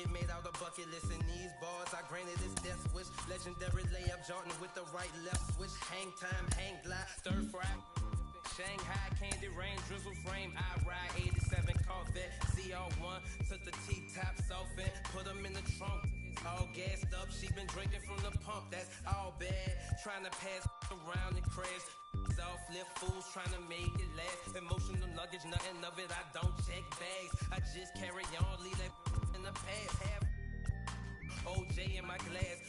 it made out a bucket list in these bars. I granted his death wish. Legendary layup, Jordan with the right left switch. Hang time, hang glide, stir fry. Shanghai candy rain, drizzle frame. I ride 87 Corvette, CR1. Took the T-tops off and put them in the trunk. All gassed up, she been drinking from the pump. That's all bad. Trying to pass around and crash. Off lift fools trying to make it last. Emotional luggage, nothing of it. I don't check bags. I just carry on, leave that in the past. Have OJ in my glass.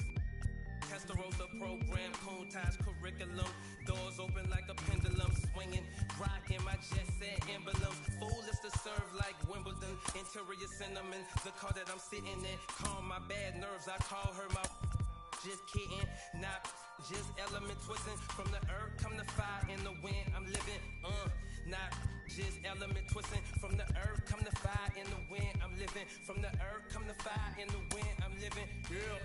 Testarossa program, coon ties curriculum. Doors open like a pendulum, swinging, rocking my jet set emblems. Foolish to serve like Wimbledon. Interior cinnamon, the car that I'm sitting in. Calm my bad nerves, I call her my. Just kidding, not just element twisting. From the earth come the fire in the wind. I'm living, not just element twisting. From the earth come the fire in the wind. I'm living. From the earth come the fire in the wind. I'm living, yeah.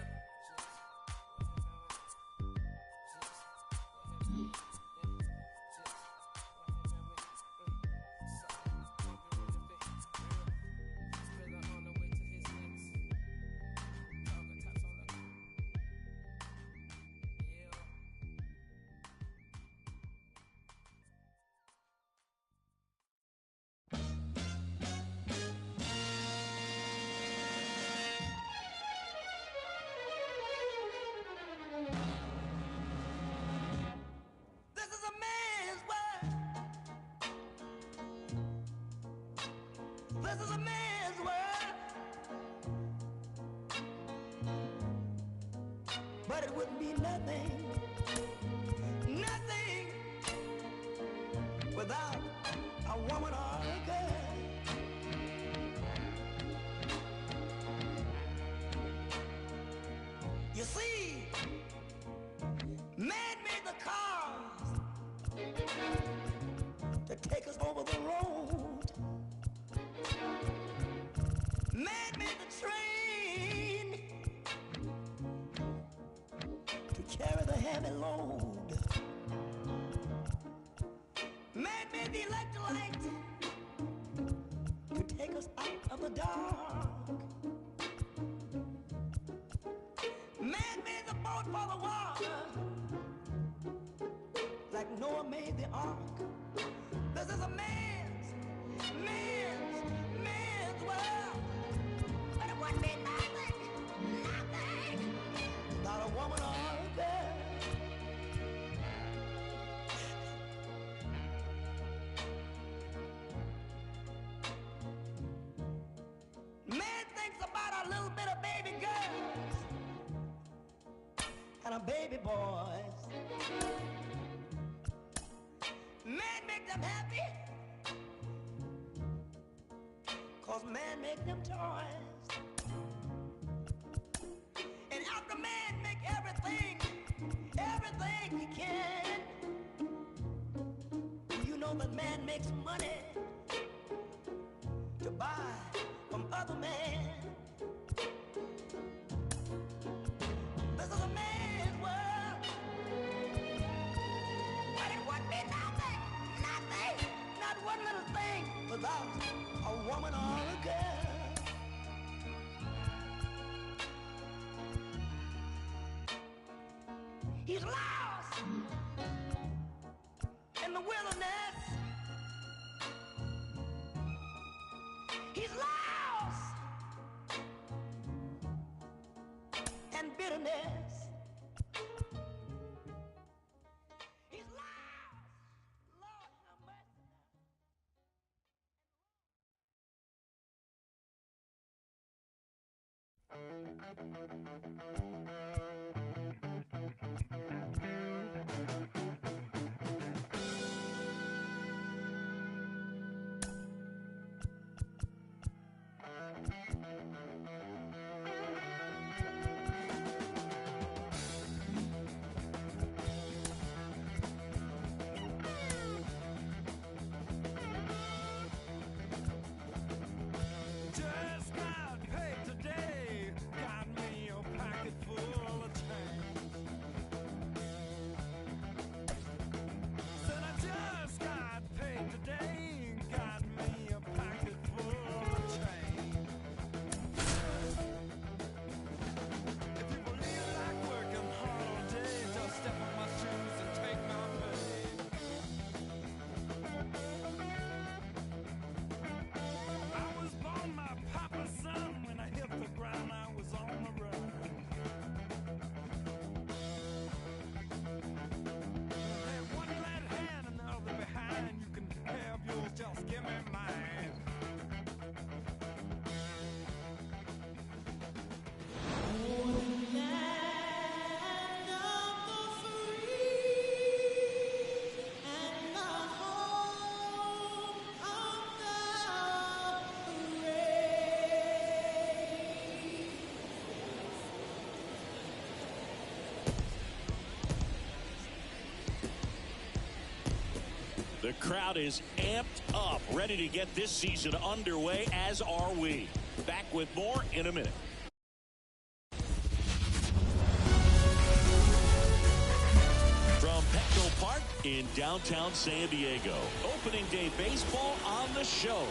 This is a man's world, but it wouldn't be nothing, nothing without a woman or a girl. You see, man made the cars to take us over the road. Man made the train to carry the heavy load. Man made the electric light to take us out of the dark. Man made the boat for the water, like Noah made the ark. This is a man's world. But it wouldn't be nothing, nothing without a woman or a girl. Man thinks about a little bit of baby girls and a baby boys. Man make them happy, 'cause man make them toys. And after man make everything he can, you know that man makes money to buy from other men. This is a man's world, but it wouldn't be nothing, not one little thing without a woman or a girl. He's lost in the wilderness. He's lost in bitterness. He's lost. Lord have mercy. Just got paid today, got me a pocket full of change. The crowd is amped up, ready to get this season underway, as are we. Back with more in a minute. From Petco Park in downtown San Diego, opening day baseball on the show.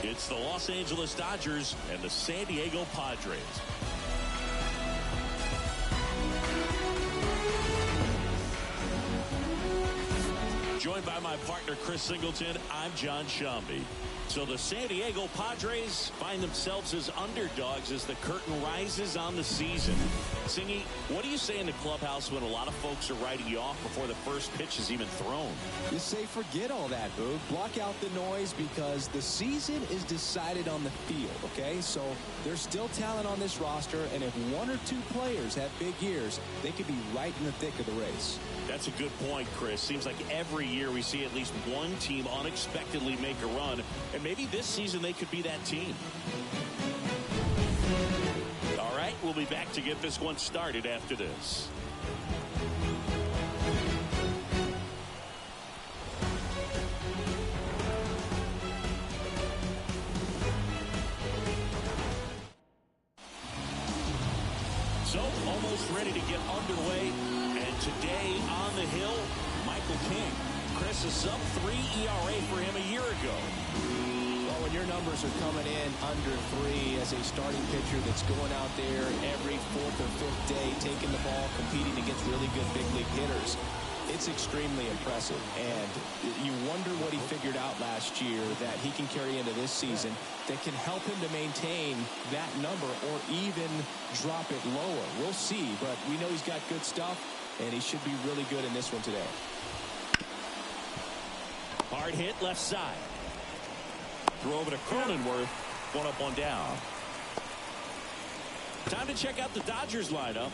It's the Los Angeles Dodgers and the San Diego Padres. Joined by my partner, Chris Singleton, I'm John Shambi. So the San Diego Padres find themselves as underdogs as the curtain rises on the season. Singy, what do you say in the clubhouse when a lot of folks are writing you off before the first pitch is even thrown? You say forget all that, Boog. Block out the noise because the season is decided on the field, okay? So there's still talent on this roster, and if one or two players have big years, they could be right in the thick of the race. That's a good point, Chris. Seems like every year we see at least one team unexpectedly make a run, and maybe this season they could be that team. All right, we'll be back to get this one started after this. So, almost ready to get underway. And today on the hill, Michael King. Chris, a sub-3 ERA for him a year ago. Well, when your numbers are coming in under 3 as a starting pitcher that's going out there every fourth or fifth day, taking the ball, competing against really good big league hitters, it's extremely impressive. And you wonder what he figured out last year that he can carry into this season that can help him to maintain that number or even drop it lower. We'll see, but we know he's got good stuff, and he should be really good in this one today. Hard hit left side. Throw over to Cronenworth. One up, one down. Time to check out the Dodgers lineup.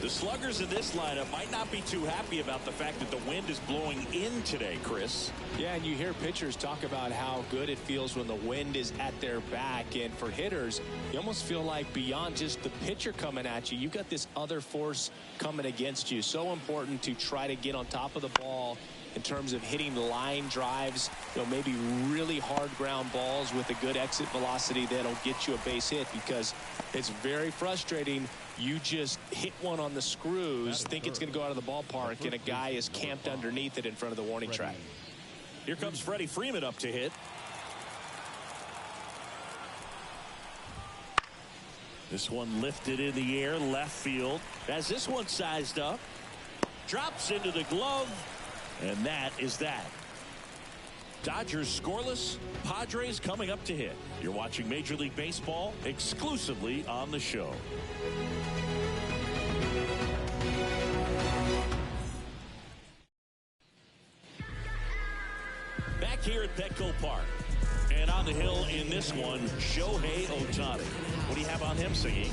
The sluggers in this lineup might not be too happy about the fact that the wind is blowing in today, Chris. Yeah, and you hear pitchers talk about how good it feels when the wind is at their back. And for hitters, you almost feel like beyond just the pitcher coming at you, you've got this other force coming against you. So important to try to get on top of the ball in terms of hitting line drives, maybe really hard ground balls with a good exit velocity that'll get you a base hit, because it's very frustrating. You just hit one on the screws, think it's going to go out of the ballpark, and a guy is camped underneath it in front of the warning track. Here comes Freddie Freeman up to hit. This one lifted in the air, left field. As this one sized up, drops into the glove. And that is that. Dodgers scoreless, Padres coming up to hit. You're watching Major League Baseball exclusively on the show. Back here at Petco Park. And on the hill in this one, Shohei Ohtani. What do you have on him, Siggy?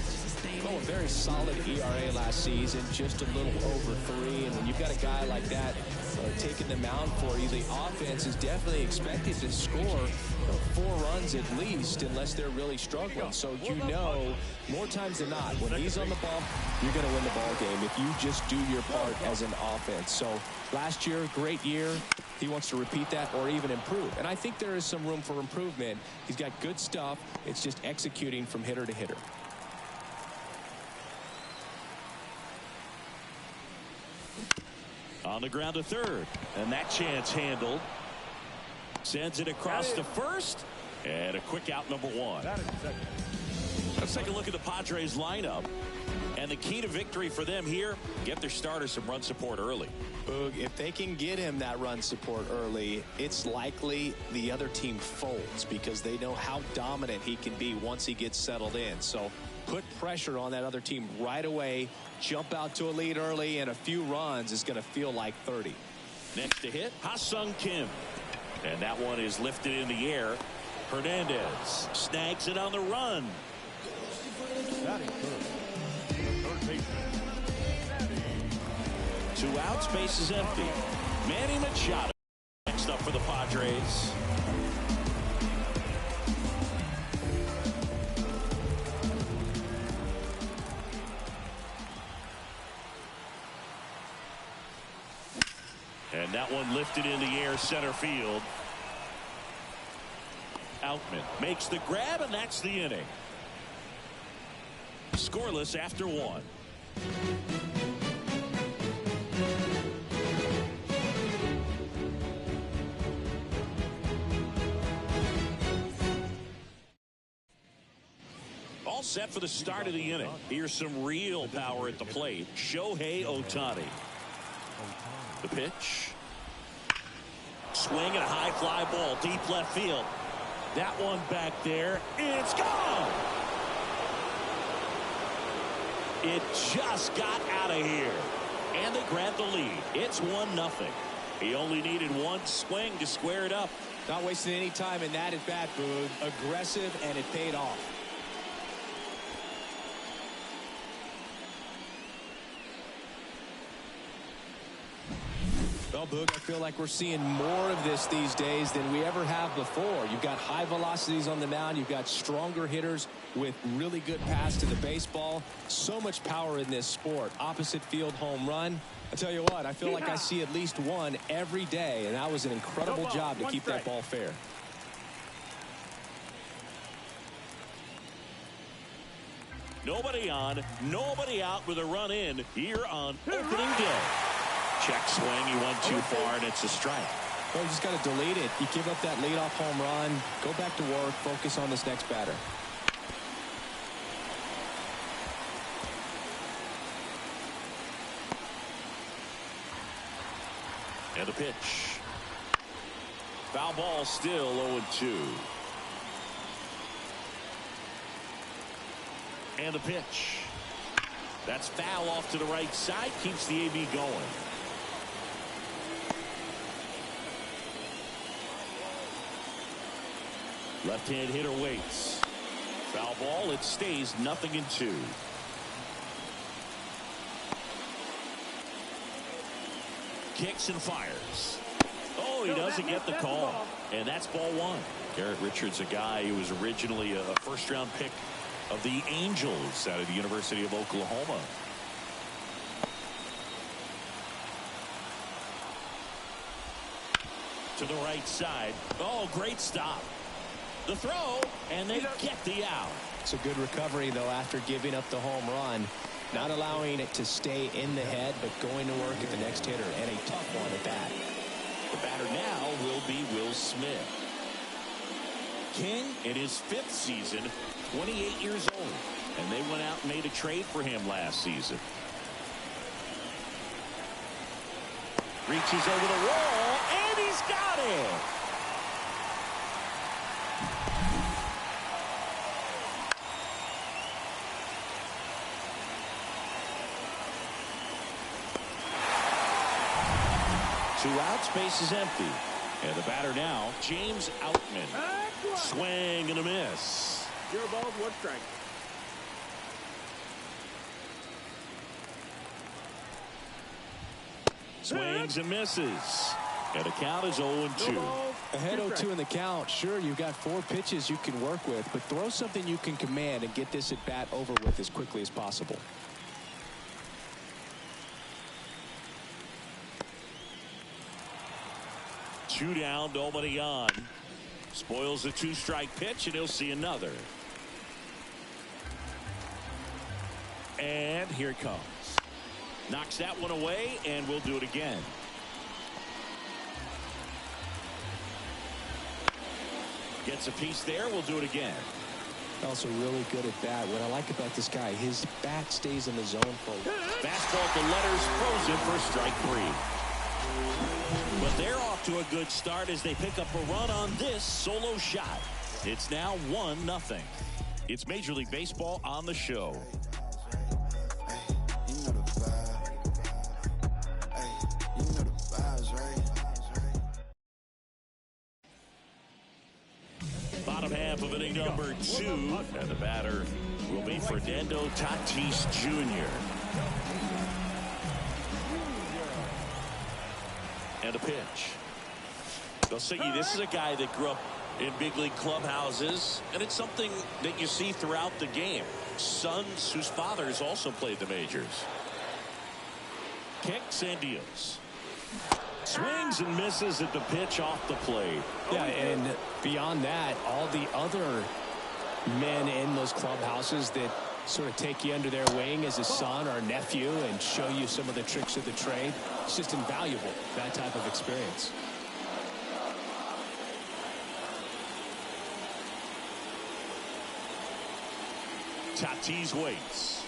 Oh, a very solid ERA last season, just a little over 3. And when you've got a guy like that taking the mound for you, the offense is definitely expected to score 4 runs at least, unless they're really struggling. So more times than not, when he's on the ball, you're going to win the ball game if you just do your part as an offense. So last year, great year. He wants to repeat that or even improve. And I think there is some room for improvement. He's got good stuff. It's just executing from hitter to hitter. On the ground to third, and that chance handled. Sends it across to first, and a quick out, number 1. Let's take a look at the Padres lineup. And the key to victory for them here, get their starter some run support early. Boog, if they can get him that run support early, it's likely the other team folds because they know how dominant he can be once he gets settled in. So put pressure on that other team right away, jump out to a lead early, and a few runs is going to feel like 30. Next to hit, Ha-Sung Kim. And that one is lifted in the air. Hernandez snags it on the run. Two outs, base is empty. Manny Machado next up for the Padres. And that one lifted in the air center field. Outman makes the grab, and that's the inning. Scoreless after one. All set for the start of the inning. Here's some real power at the plate. Shohei Ohtani. The pitch. Swing and a high fly ball deep left field. That one back there. It's gone. It just got out of here. And they grab the lead. It's 1-0. He only needed one swing to square it up. Not wasting any time in that at bat, Boog. Aggressive, and it paid off. Well, Boog, I feel like we're seeing more of this these days than we ever have before. You've got high velocities on the mound. You've got stronger hitters with really good pass to the baseball. So much power in this sport. Opposite field home run. I tell you what, I feel like I see at least one every day, and that was an incredible job to keep that ball fair. Nobody on, nobody out with a run in here on opening day. Check swing, he went too far, and it's a strike. Well, you just got to delete it. You give up that leadoff home run, go back to work, focus on this next batter. And the pitch. Foul ball, still 0-2. And the pitch. That's foul off to the right side, keeps the AB going. Left-hand hitter waits. Foul ball, it stays 0-2. Kicks and fires. Oh, he doesn't get the call. And that's ball one. Garrett Richards, a guy who was originally a first-round pick of the Angels out of the University of Oklahoma. To the right side. Oh, great stop. The throw, and they get the out. It's a good recovery, though, after giving up the home run. Not allowing it to stay in the head, but going to work at the next hitter, and a tough one at that. The batter now will be Will Smith. King, in his 5th season, 28 years old. And they went out and made a trade for him last season. Reaches over the wall, and he's got it. Two outs, base is empty. And the batter now, James Outman. Swing and a miss. 0 balls, 1 strike. Swings and misses. And the count is 0-2. Ahead 0-2 in the count. Sure, you've got 4 pitches you can work with, but throw something you can command and get this at bat over with as quickly as possible. Two down, nobody on. Spoils a 2-strike pitch, and he'll see another. And here it comes. Knocks that one away, and we'll do it again. Gets a piece there. We'll do it again. Also really good at bat. What I like about this guy, his bat stays in the zone for a while. Fastball to letters, frozen for strike 3. But they're off to a good start as they pick up a run on this solo shot. It's now 1-0. It's Major League Baseball on the show. Bottom half of inning number 2, and the batter will be Fernando Tatis Jr. And a pitch. They'll say this is a guy that grew up in big league clubhouses, and it's something that you see throughout the game. Sons whose fathers also played the majors. Kicks and deals. Swings and misses at the pitch off the plate. Yeah, and beyond that, all the other men in those clubhouses that sort of take you under their wing as a son or a nephew and show you some of the tricks of the trade. It's just invaluable, that type of experience. Tatis waits.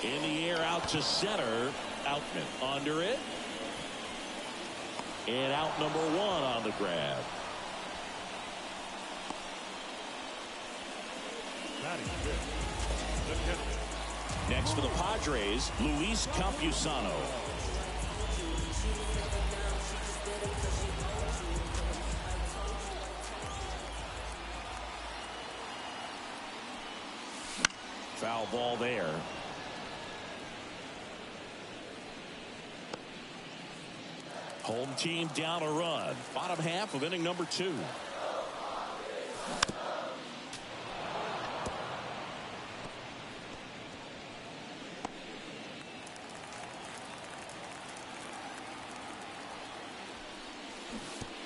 In the air out to center. Outman under it. And out number 1 on the grab. Next for the Padres, Luis Campusano. Foul ball there. Home team down a run. Bottom half of inning number 2.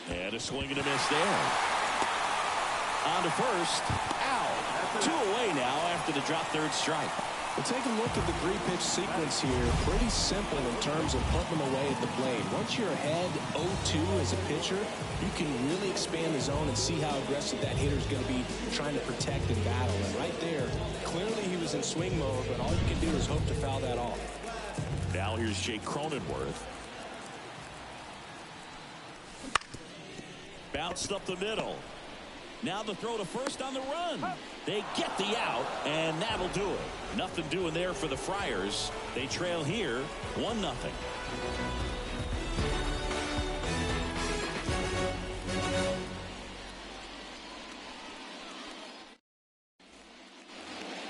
And a swing and a miss there. On to first. Out. 2 away now after the drop third strike. Well, take a look at the 3-pitch sequence here. Pretty simple in terms of putting them away at the plate. Once you're ahead 0-2 as a pitcher, you can really expand the zone and see how aggressive that hitter is going to be trying to protect and battle. And right there, clearly he was in swing mode, but all you can do is hope to foul that off. Now here's Jake Cronenworth. Bounced up the middle. Now the throw to first on the run. They get the out, and that'll do it. Nothing doing there for the Friars. They trail here 1-0.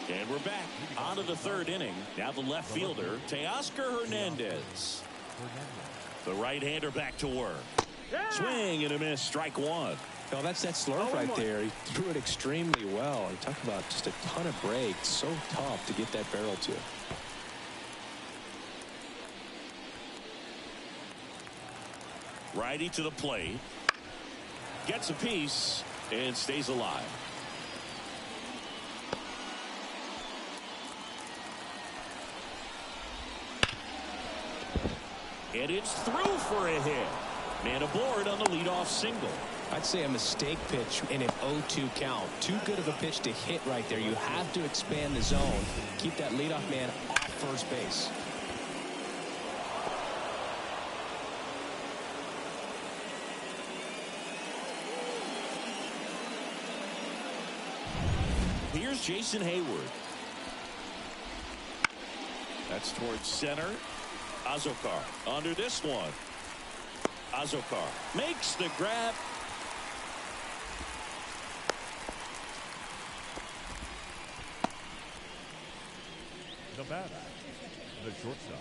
And we're back on to the 3rd inning. Now the left fielder, Teoscar Hernandez. The right-hander back to work. Swing and a miss, strike 1. No, that's that slurve right there. He threw it extremely well. And talk about just a ton of breaks. So tough to get that barrel to. Righty to the plate. Gets a piece and stays alive. And it's through for a hit. Man aboard on the leadoff single. I'd say a mistake pitch in an 0-2 count. Too good of a pitch to hit right there. You have to expand the zone. Keep that leadoff man off first base. Here's Jason Hayward. That's towards center. Azokar under this one. Azokar makes the grab. The batter, the shortstop,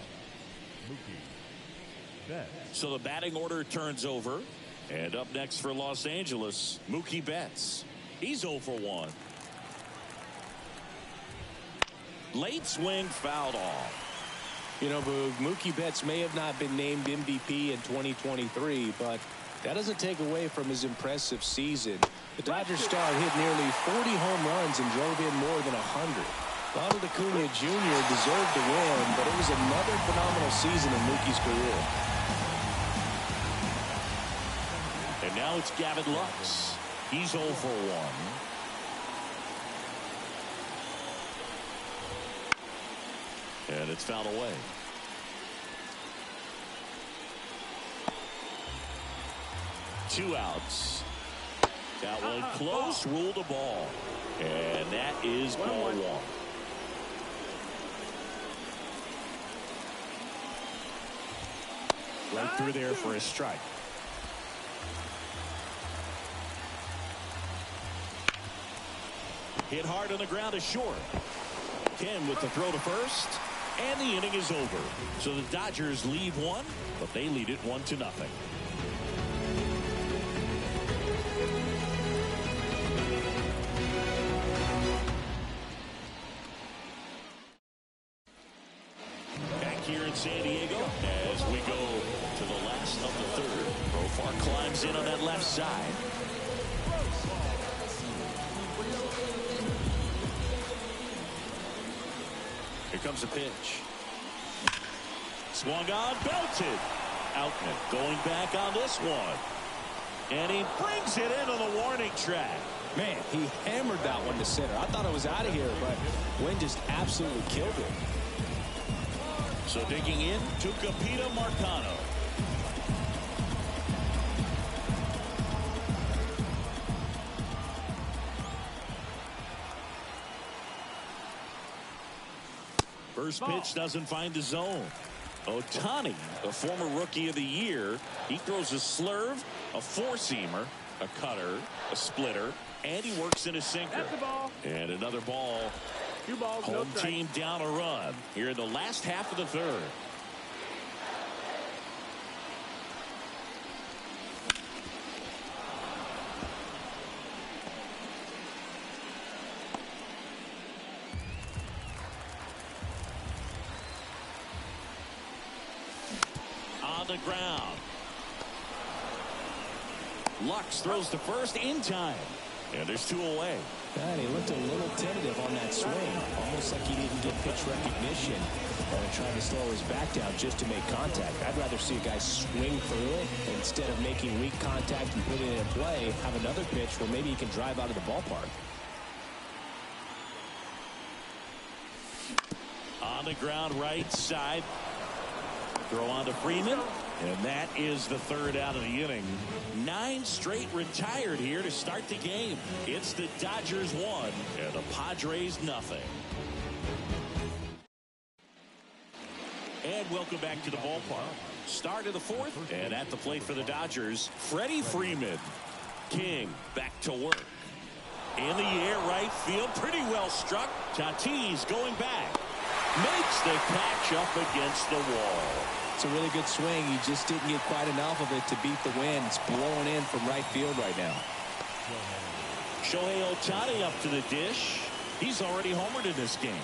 Mookie Betts. So the batting order turns over. And up next for Los Angeles, Mookie Betts. He's 0 for 1. Late swing fouled off. You know, Boog, Mookie Betts may have not been named MVP in 2023, but that doesn't take away from his impressive season. The Dodgers star hit nearly 40 home runs and drove in more than 100. Ronald Acuna Jr. deserved to win, but it was another phenomenal season in Mookie's career. And now it's Gavin Lux. He's 0 for 1. And it's fouled away. Two outs. That one close, ruled a ball. And that is ball 1. Right through there for a strike. Hit hard on the ground is short. Ken with the throw to first. And the inning is over. So the Dodgers lead 1, but they lead it 1-0. Back here in San Diego as we go to the last of the third. Profar climbs in on that left side. Here comes a pitch. Swung on, belted. Outman going back on this one. And he brings it in on the warning track. Man, he hammered that one to center. I thought it was out of here, but wind just absolutely killed it. So digging in, Tucupita Marcano. First pitch doesn't find the zone. Ohtani, the former Rookie of the Year, he throws a slurve, a four-seamer, a cutter, a splitter, and he works in a sinker. That's the ball. And another ball. 2 balls, Home no strike. team down a run here in the last half of the third. On the ground. Lux throws to first in time. And there's 2 away. And he looked a little tentative on that swing. Almost like he didn't get pitch recognition. And tried to slow his back down just to make contact. I'd rather see a guy swing through it instead of making weak contact and putting it in play. Have another pitch where maybe he can drive out of the ballpark. On the ground, right side. Throw on to Freeman. And that is the third out of the inning. 9 straight retired here to start the game. It's the Dodgers 1 and the Padres nothing. And welcome back to the ballpark. Start of the fourth. And at the plate for the Dodgers, Freddie Freeman. King back to work. In the air, right field. Pretty well struck. Tatis going back. Makes the catch up against the wall. It's a really good swing. He just didn't get quite enough of it to beat the wind. It's blowing in from right field right now. Shohei Ohtani up to the dish. He's already homered in this game.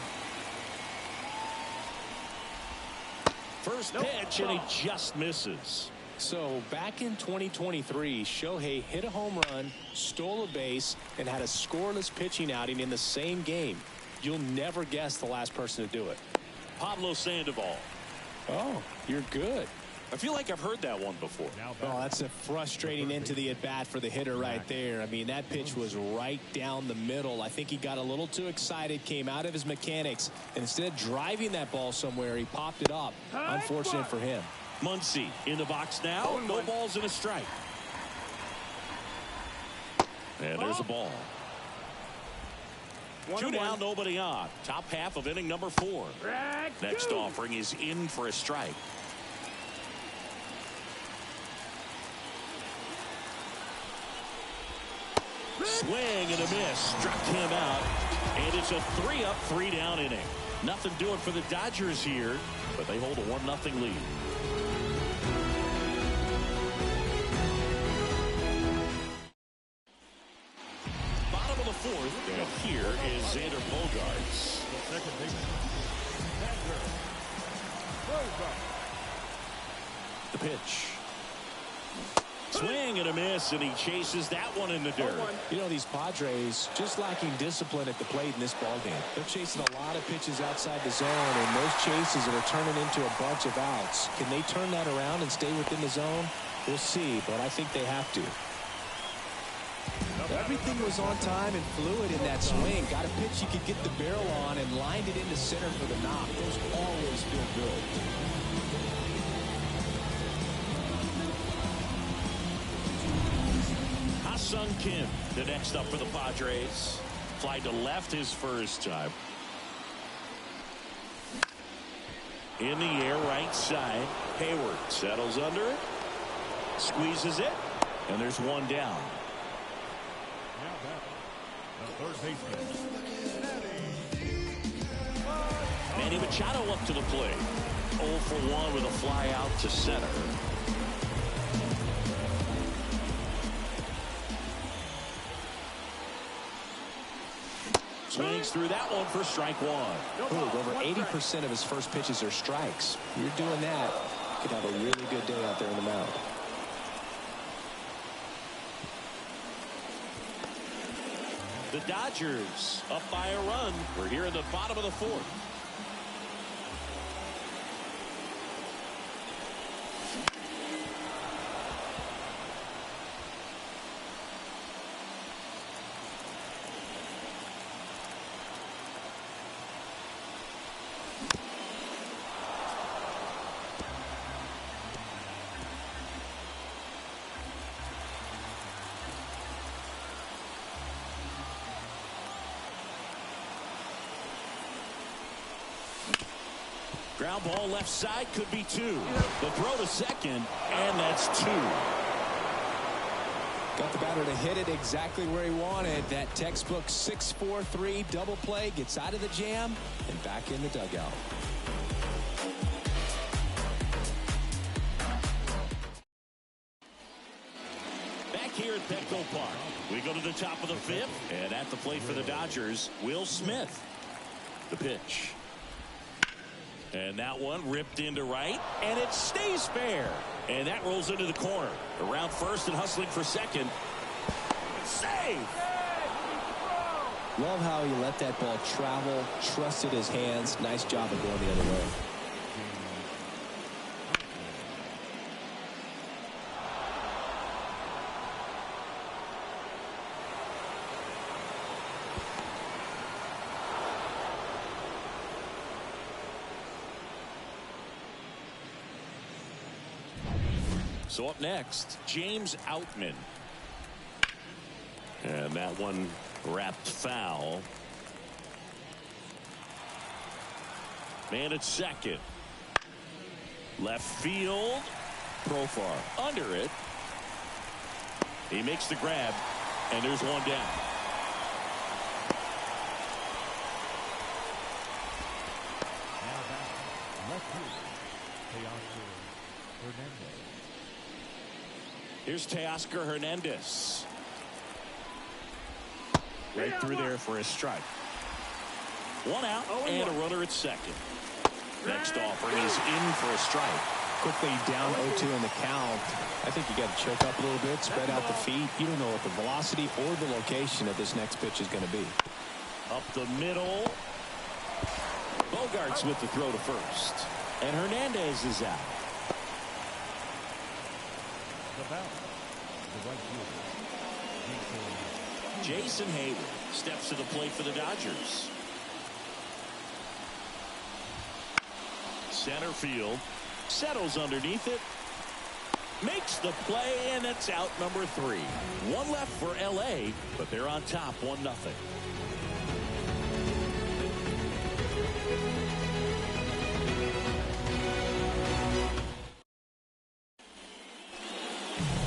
First pitch, and he just misses. So back in 2023, Shohei hit a home run, stole a base, and had a scoreless pitching outing in the same game. You'll never guess the last person to do it. Pablo Sandoval. Oh, you're good. I feel like I've heard that one before. Oh, that's a frustrating end to the at-bat for the hitter right there. I mean, that pitch was right down the middle. I think he got a little too excited, came out of his mechanics, and instead of driving that ball somewhere, he popped it up. Unfortunate for him. Muncy in the box now. No balls and a strike. And there's a ball. 2 down, nobody on. Top half of inning number 4. Next offering is in for a strike. Swing and a miss. Struck him out. And it's a 3-up, 3-down inning. Nothing doing for the Dodgers here, but they hold a 1-0 lead. Bottom of the 4th, and here is Xander Bogaerts. Second baseman. The pitch. Swing and a miss, and he chases that one in the dirt. You know, these Padres just lacking discipline at the plate in this ballgame. They're chasing a lot of pitches outside the zone, and those chases are turning into a bunch of outs. Can they turn that around and stay within the zone? We'll see, but I think they have to. Everything was on time and fluid in that swing. Got a pitch you could get the barrel on and lined it into center for the knock. Those always feel good. Ha-Sung Kim, the next up for the Padres. Fly to left his first time. In the air, right side. Hayward settles under it. Squeezes it. And there's one down. Now back, the third baseman. Manny Machado up to the plate. 0 for 1 with a fly out to center. Swings through that one for strike 1. Ooh, over 80% of his first pitches are strikes. You're doing that, could have a really good day out there on the mound. The Dodgers up by a run. We're here in the bottom of the fourth. Ground ball left side, could be two. The throw to second, and that's two. Got the batter to hit it exactly where he wanted. That textbook 6-4-3 double play, gets out of the jam and back in the dugout. Back here at Petco Park, we go to the top of the fifth, and at the plate for the Dodgers, Will Smith. The pitch. And that one ripped into right, and it stays fair. And that rolls into the corner. Around first and hustling for second. Save! Love how he let that ball travel, trusted his hands. Nice job of going the other way. So up next, James Outman. And that one wrapped foul. Man at second. Left field. Profar under it. He makes the grab, and there's one down. Now back, left field, Hernandez. Here's Teoscar Hernandez. Right through there for a strike. One out and a runner at second. Next offering is in for a strike. Quickly down 0-2 in the count. I think you got to choke up a little bit, spread out the feet. You don't know what the velocity or the location of this next pitch is going to be. Up the middle. Bogarts with the throw to first. And Hernandez is out. The ball, the right fielder, Jason Hayward steps to the plate for the Dodgers. Center field. Settles underneath it. Makes the play, and it's out number 3. One left for LA, but they're on top 1-0.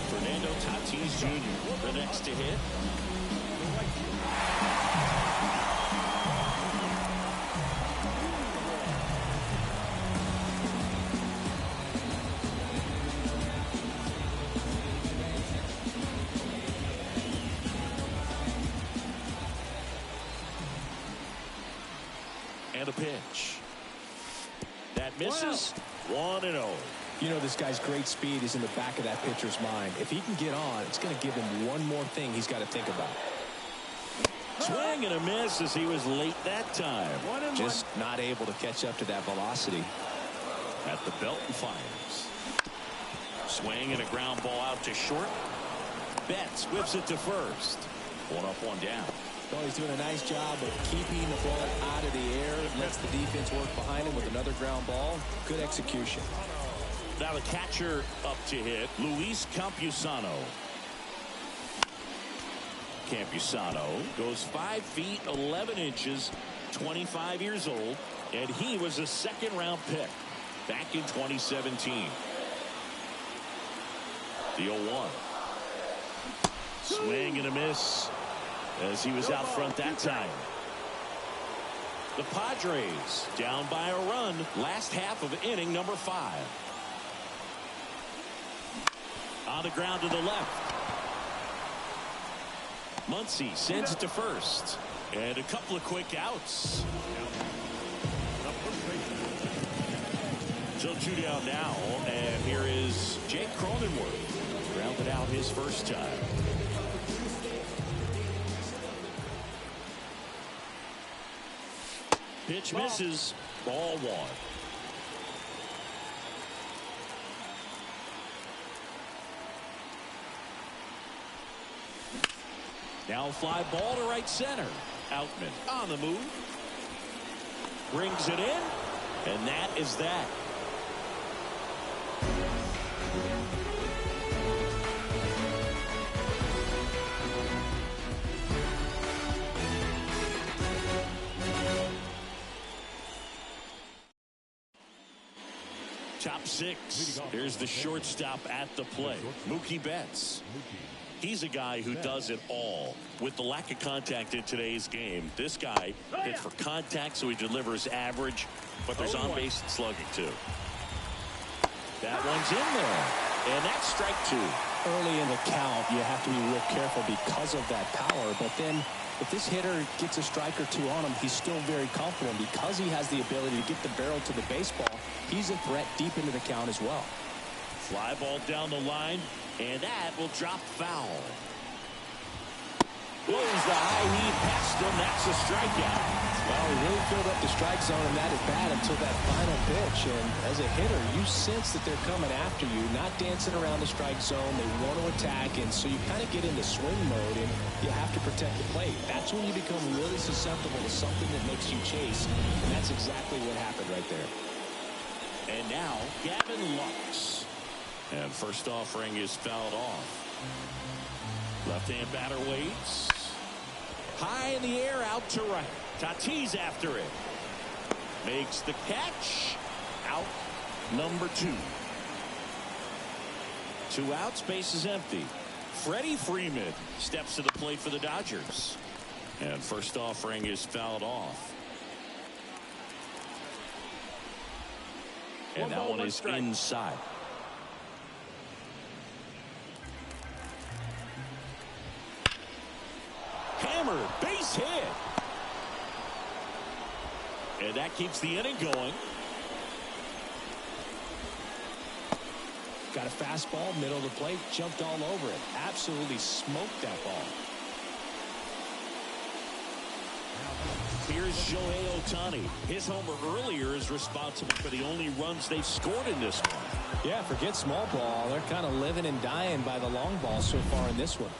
Fernando Tatis Jr. the next to hit. And a pitch. That misses. 1-0. You know, this guy's great speed is in the back of that pitcher's mind. If he can get on, it's going to give him one more thing he's got to think about. Swing and a miss as he was late that time. Just not able to catch up to that velocity. At the belt and fires. Swing and a ground ball out to short. Betts whips it to first. 1 up, 1 down. Well, he's doing a nice job of keeping the ball out of the air. Lets the defense work behind him with another ground ball. Good execution. Now the catcher up to hit, Luis Campusano. Campusano goes 5 feet 11 inches, 25 years old, and he was a second-round pick back in 2017. The 0-1. Swing and a miss as he was out front that time. The Padres down by a run, last half of inning number 5. On the ground to the left. Muncy sends it to first. And a couple of quick outs. So 2 down now, and here is Jake Cronenworth. Grounded out his first time. Pitch misses. Ball 1. Now fly ball to right center. Outman on the move. Brings it in. And that is that. Top 6. Here's the shortstop at the plate. Mookie Betts. He's a guy who does it all. With the lack of contact in today's game, this guy hits for contact, so he delivers average, but there's on-base slugging too. That one's in there, and that's strike 2. Early in the count, you have to be real careful because of that power, but then if this hitter gets a strike or 2 on him, he's still very comfortable. And because he has the ability to get the barrel to the baseball, he's a threat deep into the count as well. Fly ball down the line, and that will drop foul. Blows the high heat past him. That's a strikeout. Well, he really filled up the strike zone in that at bat until that final pitch. And as a hitter, you sense that they're coming after you, not dancing around the strike zone. They want to attack, and so you kind of get into swing mode, and you have to protect the plate. That's when you become really susceptible to something that makes you chase, and that's exactly what happened right there. And now, Gavin Lux. And first offering is fouled off. Left-hand batter waits. High in the air, out to right. Tatis after it. Makes the catch. Out number 2. 2 outs, base is empty. Freddie Freeman steps to the plate for the Dodgers. And first offering is fouled off. And that one is inside. Hammer, base hit. And that keeps the inning going. Got a fastball, middle of the plate, jumped all over it. Absolutely smoked that ball. Here's Shohei Ohtani. His homer earlier is responsible for the only runs they've scored in this one. Yeah, forget small ball. They're kind of living and dying by the long ball so far in this one.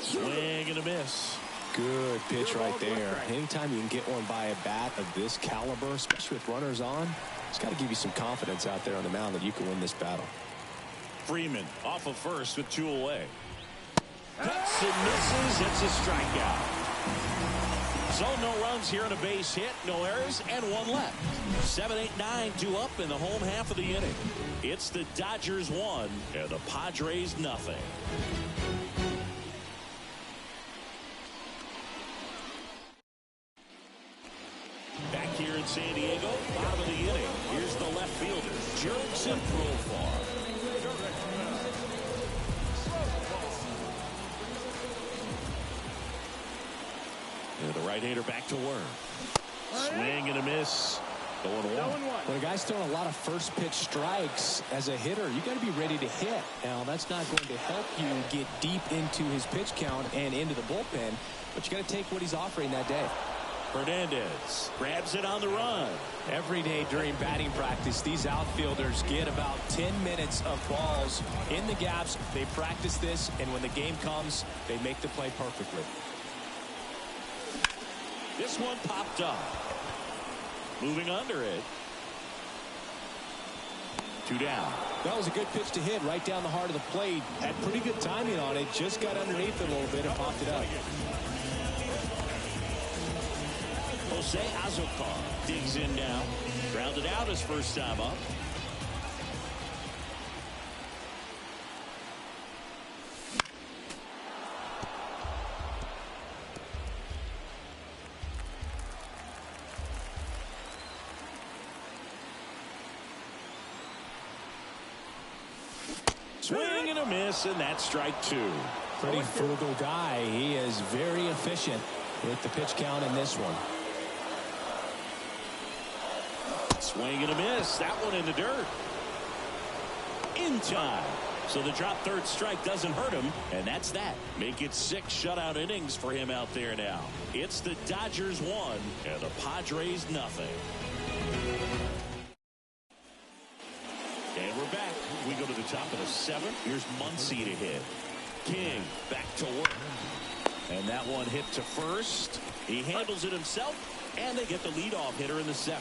Swing and a miss. Good pitch right there. Anytime you can get one by a bat of this caliber, especially with runners on, it's got to give you some confidence out there on the mound that you can win this battle. Freeman off of first with 2 away. Cuts and misses. It's a strikeout. So no runs here on a base hit, no errors, and 1 left. 7, 8, 9, 2 up in the home half of the inning. It's the Dodgers 1 and the Padres nothing. Back here in San Diego, bottom of the inning. Here's the left fielder, Jurickson Profar. And the right-hander back to work. Swing and a miss. Going 1. When a guy's throwing a lot of first pitch strikes as a hitter, you got to be ready to hit. Now, that's not going to help you get deep into his pitch count and into the bullpen, but you got to take what he's offering that day. Hernandez grabs it on the run. Every day during batting practice, these outfielders get about 10 minutes of balls in the gaps. They practice this, and when the game comes, they make the play perfectly. This one popped up. Moving under it. 2 down. That was a good pitch to hit right down the heart of the plate. Had pretty good timing on it. Just got underneath it a little bit and popped it up. Jose Azocar digs in now. Grounded out his first time up. Swing and a miss, and that's strike 2. Pretty frugal guy. He is very efficient with the pitch count in this one. Swing and a miss. That one in the dirt. In time. So the drop third strike doesn't hurt him, and that's that. Make it 6 shutout innings for him out there now. It's the Dodgers 1 and the Padres nothing. And we're back. We go to the top of the 7th. Here's Muncy to hit. King back to work. And that one hit to first. He handles it himself, and they get the leadoff hitter in the 7th.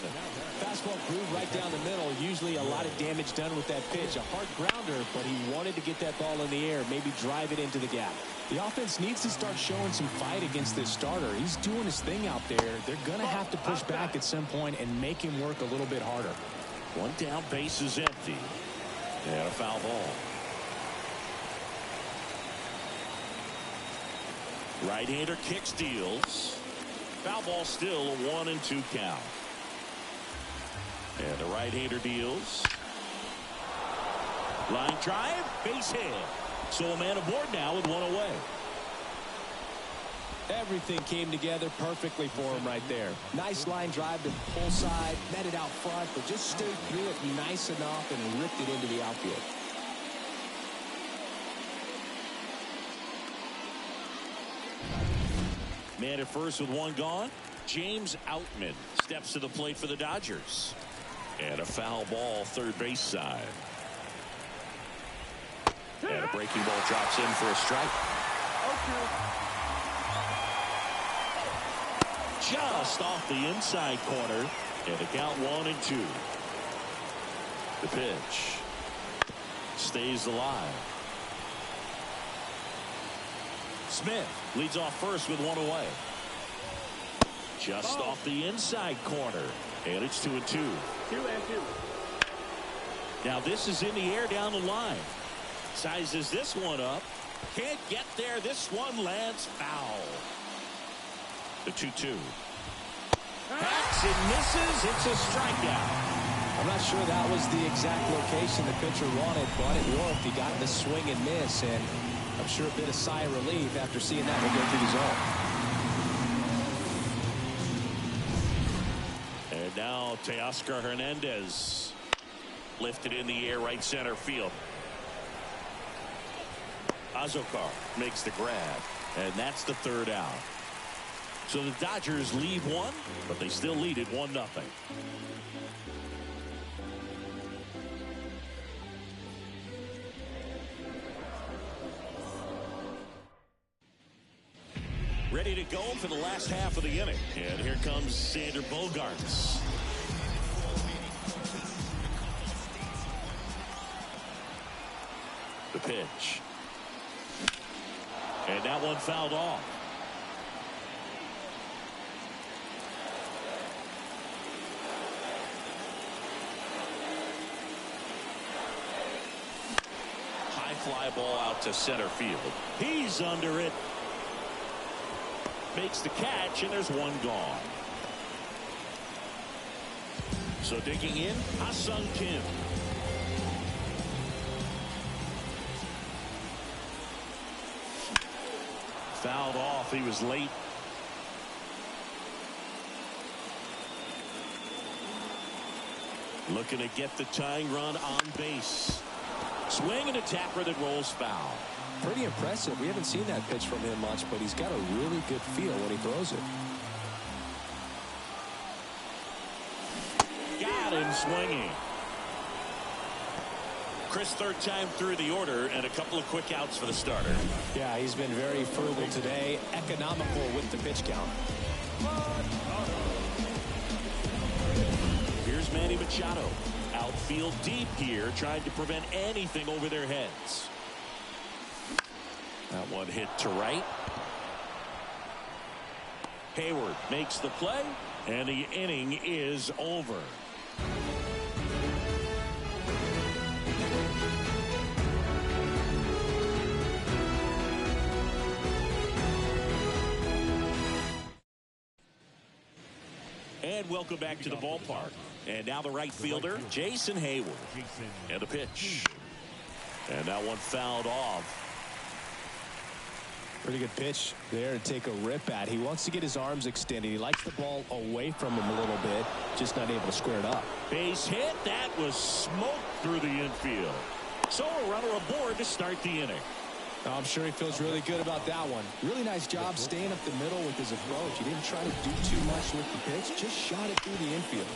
Fastball groove right down the middle. Usually a lot of damage done with that pitch. A hard grounder, but he wanted to get that ball in the air, maybe drive it into the gap. The offense needs to start showing some fight against this starter. He's doing his thing out there. They're going to have to push back at some point and make him work a little bit harder. One down, base is empty. And a foul ball. Right-hander kicks, deals. Foul ball, still a 1-2 count. And the right-hander deals. Line drive, base hit. So a man aboard now with one away. Everything came together perfectly for him right there. Nice line drive to the pull side, met it out front, but just stayed through it nice enough and ripped it into the outfield. Man at first with one gone. James Outman steps to the plate for the Dodgers. And a foul ball third base side. And a breaking ball drops in for a strike. Just off the inside corner. And the count 1-2. The pitch stays alive. Smith leads off first with one away. Just off the inside corner. And it's 2-2. 2-2. Now this is in the air down the line. Sizes this one up. Can't get there. This one lands foul. The 2-2. Hacks and misses. It's a strikeout. I'm not sure that was the exact location the pitcher wanted, but it worked. He got the swing and miss, and I'm sure a bit of sigh of relief after seeing that one go through the zone. And now Teoscar Hernandez lifted in the air right center field. Azokar makes the grab, and that's the third out. So the Dodgers lead one, but they still lead it 1-0. Ready to go for the last half of the inning. And here comes Sander Bogaerts. The pitch. And that one fouled off. High fly ball out to center field. He's under it. Makes the catch, and there's one gone. So digging in, Ha-Sung Kim. Fouled off. He was late. Looking to get the tying run on base. Swing and a tapper that rolls foul. Pretty impressive. We haven't seen that pitch from him much, but he's got a really good feel when he throws it. Got him swinging. Chris, third time through the order, and a couple of quick outs for the starter. Yeah, he's been very frugal today. Economical with the pitch count. Here's Manny Machado. Outfield deep here, trying to prevent anything over their heads. That one hit to right. Hayward makes the play, and the inning is over. And welcome back to the ballpark. And now the right fielder, Jason Hayward. And the pitch. And that one fouled off. Pretty good pitch there to take a rip at. He wants to get his arms extended. He likes the ball away from him a little bit, just not able to square it up. Base hit. That was smoked through the infield. So a runner aboard to start the inning. I'm sure he feels really good about that one. Really nice job staying up the middle with his approach. He didn't try to do too much with the pitch, just shot it through the infield.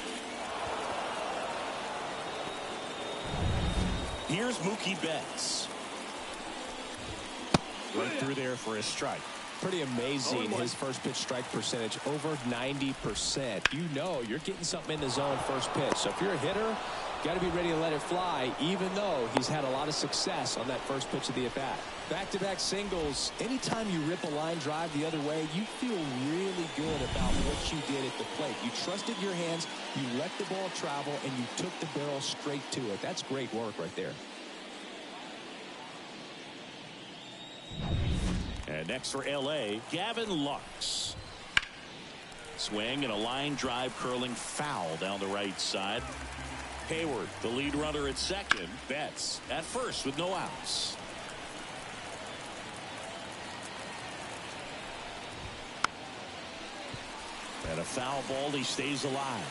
Here's Mookie Betts. Right through there for a strike. Pretty amazing, his first pitch strike percentage, over 90%. You know you're getting something in the zone first pitch. So if you're a hitter, got to be ready to let it fly, even though he's had a lot of success on that first pitch of the at-bat. Back-to-back singles. Anytime you rip a line drive the other way, you feel really good about what you did at the plate. You trusted your hands, you let the ball travel, and you took the barrel straight to it. That's great work right there. And next for L.A., Gavin Lux. Swing and a line drive curling foul down the right side. Hayward, the lead runner at second. Betts at first with no outs. And a foul ball, he stays alive.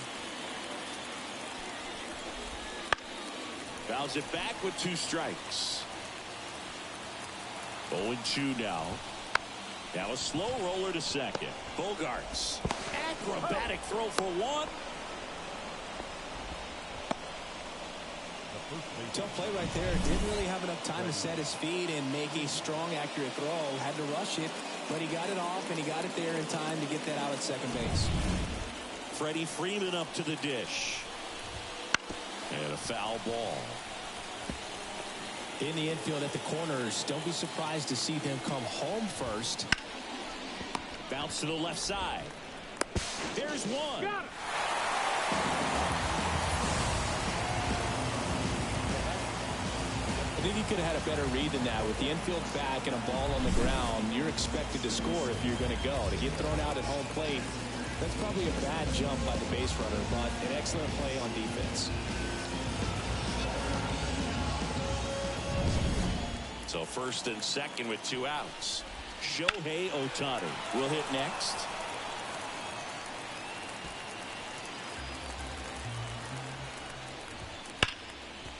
Fouls it back with 2 strikes. 0-2 now. Now a slow roller to second. Bogarts. Acrobatic throw for 1. Tough play right there. Didn't really have enough time to set his feet and make a strong, accurate throw. Had to rush it, but he got it off, and he got it there in time to get that out at second base. Freddie Freeman up to the dish. And a foul ball. In the infield at the corners, don't be surprised to see them come home first. Bounce to the left side. There's one. Got it. I think he could have had a better read than that. With the infield back and a ball on the ground, you're expected to score if you're going to go. To get thrown out at home plate, that's probably a bad jump by the base runner, but an excellent play on defense. So first and second with 2 outs. Shohei Ohtani will hit next.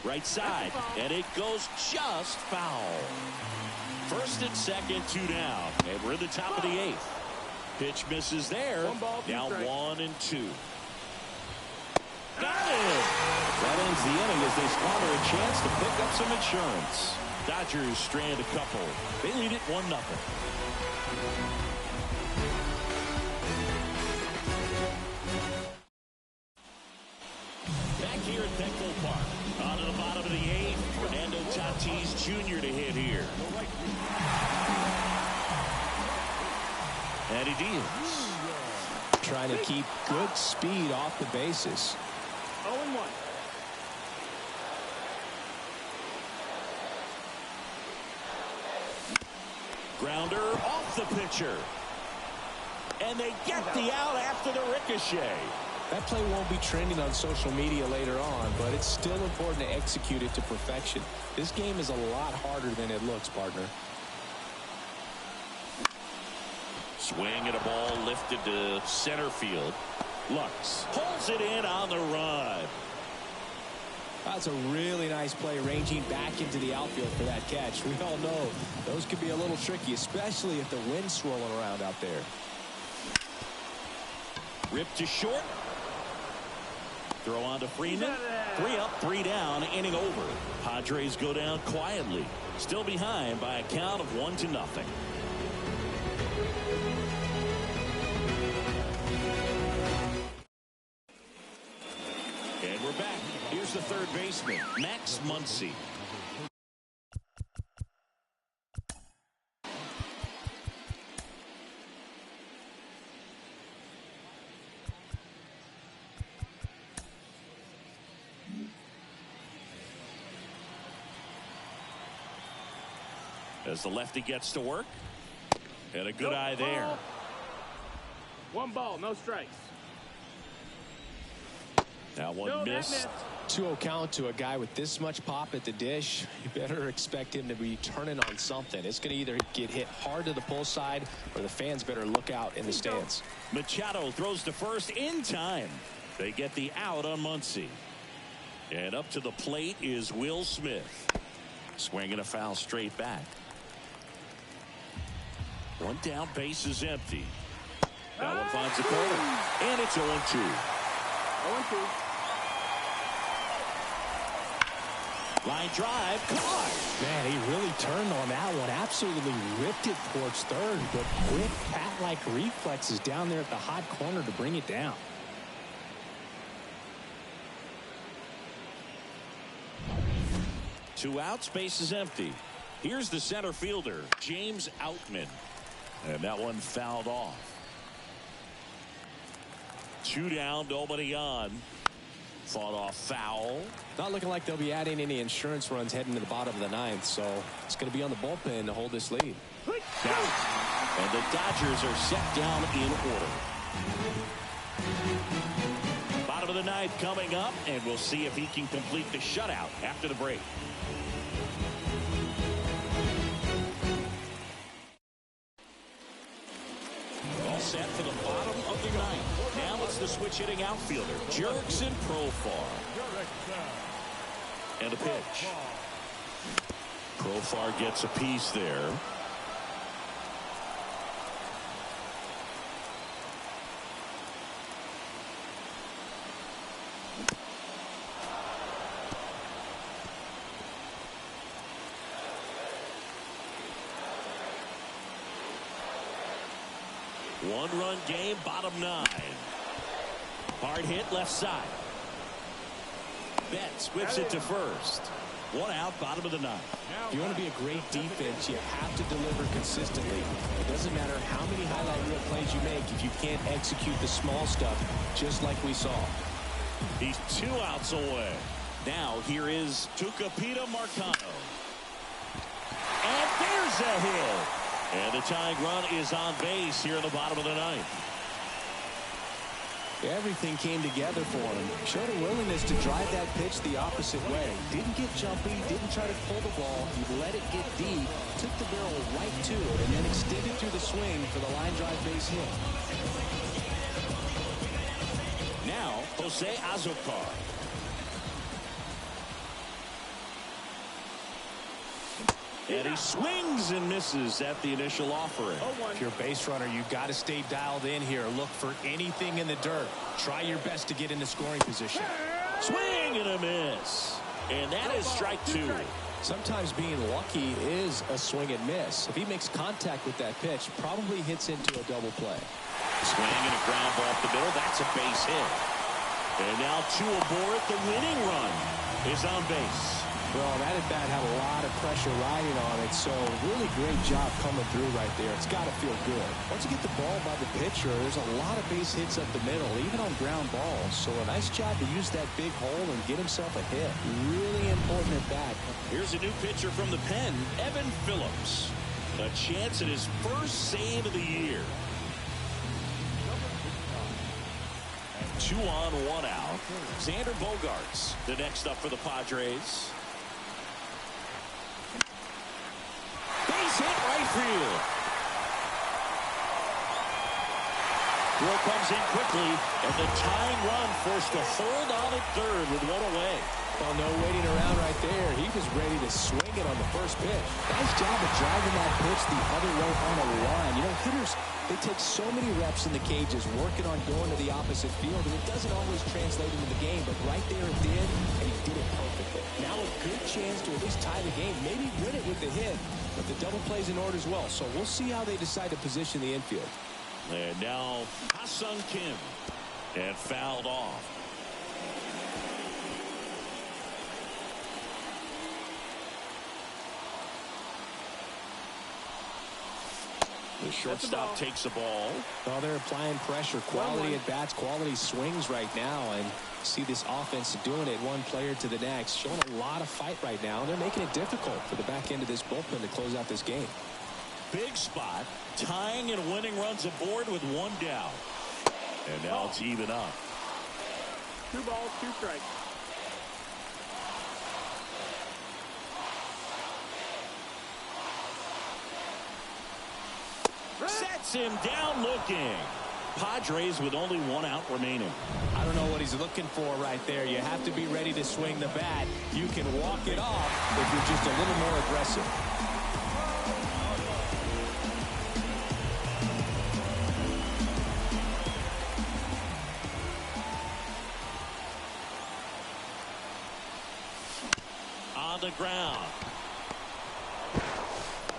Right side, and it goes just foul. First and second, 2 down, and we're in the top of the 8th. Pitch misses there. Now 1-2. Got it. That ends the inning as they squander a chance to pick up some insurance. Dodgers strand a couple. They lead it 1-0. Back here at Petco Park. On to the bottom of the 8th. Fernando Tatis Jr. to hit here. And he deals. Trying to keep good speed off the bases. 0-1. Grounder off the pitcher. And they get the out after the ricochet. That play won't be trending on social media later on, but it's still important to execute it to perfection. This game is a lot harder than it looks, partner. Swing and a ball lifted to center field. Lux pulls it in on the run. That's a really nice play, ranging back into the outfield for that catch. We all know those could be a little tricky, especially if the wind's swirling around out there. Ripped to short. Throw on to Freeman. 3 up, 3 down, inning over. Padres go down quietly. Still behind by a count of 1-0. And we're back. Here's the third baseman, Max Muncy. As the lefty gets to work. And a good eye there. 1 ball, no strikes. That one missed. 2-0 count to a guy with this much pop at the dish. You better expect him to be turning on something. It's going to either get hit hard to the pull side or the fans better look out in the stands. Machado throws to first in time. They get the out on Muncy. And up to the plate is Will Smith. Swinging a foul straight back. One down, base is empty. That one finds the corner. And it's 0-2. 0-2. Line drive, caught. Man, he really turned on that one. Absolutely ripped it towards third, but quick cat-like reflexes down there at the hot corner to bring it down. Two outs, base is empty. Here's the center fielder, James Outman. And that one fouled off. 2 down, nobody on. Fought off foul. Not looking like they'll be adding any insurance runs heading to the bottom of the ninth, so it's going to be on the bullpen to hold this lead. And the Dodgers are set down in order. Bottom of the ninth coming up, and we'll see if he can complete the shutout after the break. All set for the bottom of the ninth. Now it's the switch hitting outfielder, Jurickson Profar. And a pitch. Profar gets a piece there. One-run game, bottom 9. Hard hit left side. Betts whips it to first. 1 out, bottom of the 9th. If you want to be a great defense, you have to deliver consistently. It doesn't matter how many highlight reel plays you make if you can't execute the small stuff, just like we saw. He's 2 outs away. Now here is Tucupita Marcano. And there's a hit. And the tying run is on base here in the bottom of the 9th. Everything came together for him. Showed a willingness to drive that pitch the opposite way. Didn't get jumpy, didn't try to pull the ball. He let it get deep, took the barrel right to it, and then extended through the swing for the line drive base hit. Now, Jose Azocar. And he swings and misses at the initial offering. If you're a base runner, you've got to stay dialed in here. Look for anything in the dirt. Try your best to get into scoring position. Swing and a miss. And that is strike 2. Sometimes being lucky is a swing and miss. If he makes contact with that pitch, probably hits into a double play. Swing and a ground ball up the middle. That's a base hit. And now 2 aboard. The winning run is on base. Well, that at-bat had a lot of pressure riding on it, so really great job coming through right there. It's got to feel good. Once you get the ball by the pitcher, there's a lot of base hits up the middle, even on ground balls. So a nice job to use that big hole and get himself a hit. Really important at-bat. Here's a new pitcher from the pen, Evan Phillips. A chance at his first save of the year. 2 on, 1 out. Xander Bogaerts, the next up for the Padres. Base hit right field. Throw comes in quickly, and the tying run forced to hold on at third with 1 away. Well, no waiting around right there. He was ready to swing it on the first pitch. Nice job of driving that pitch the other way on the line. You know, hitters, they take so many reps in the cages working on going to the opposite field, and it doesn't always translate into the game, but right there it did, and he did it perfectly. Now a good chance to at least tie the game, maybe win it with the hit, but the double play's in order as well, so we'll see how they decide to position the infield. And now Ha-Sung Kim, and fouled off. The shortstop takes the ball. Well, they're applying pressure. Quality at bats, quality swings right now. And see this offense doing it one player to the next. Showing a lot of fight right now. And they're making it difficult for the back end of this bullpen to close out this game. Big spot. Tying and winning runs aboard with 1 down. And now it's even up. 2 balls, 2 strikes. Sets him down looking. Padres with only 1 out remaining. I don't know what he's looking for right there. You have to be ready to swing the bat. You can walk it off if you're just a little more aggressive. On the ground.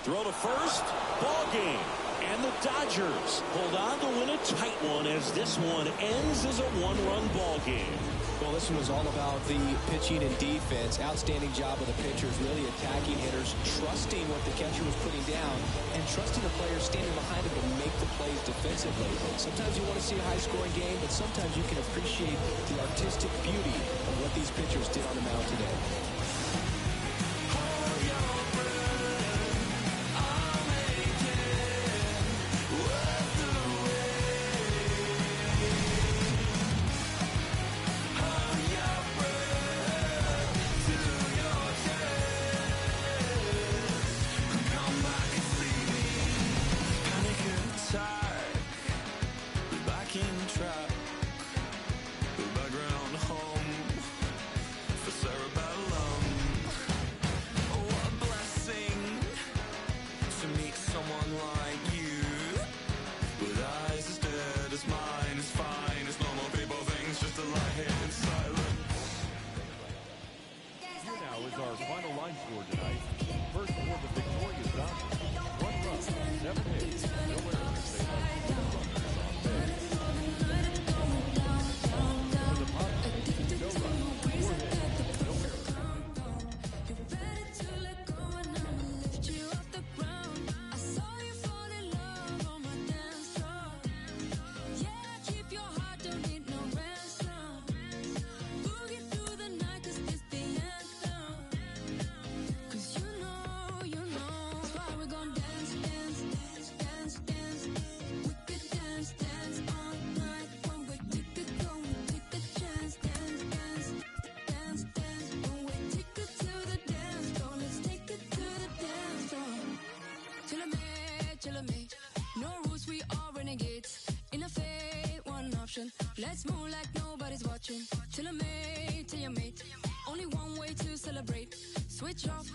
Throw to first. Ball game. And the Dodgers hold on to win a tight one as this one ends as a 1-run ball game. Well, this one was all about the pitching and defense. Outstanding job of the pitchers, really attacking hitters, trusting what the catcher was putting down, and trusting the players standing behind him to make the plays defensively. Sometimes you want to see a high-scoring game, but sometimes you can appreciate the artistic beauty of what these pitchers did on the mound today. Our final line score tonight. First for the victorious Dodgers. 1 run, 7 hits, no errors. They have 4 runners on base. For the Padres, no runs, 4 hits, no errors. Let's move like nobody's watching. Till I mate, till you mate. Only one way to celebrate. Switch off,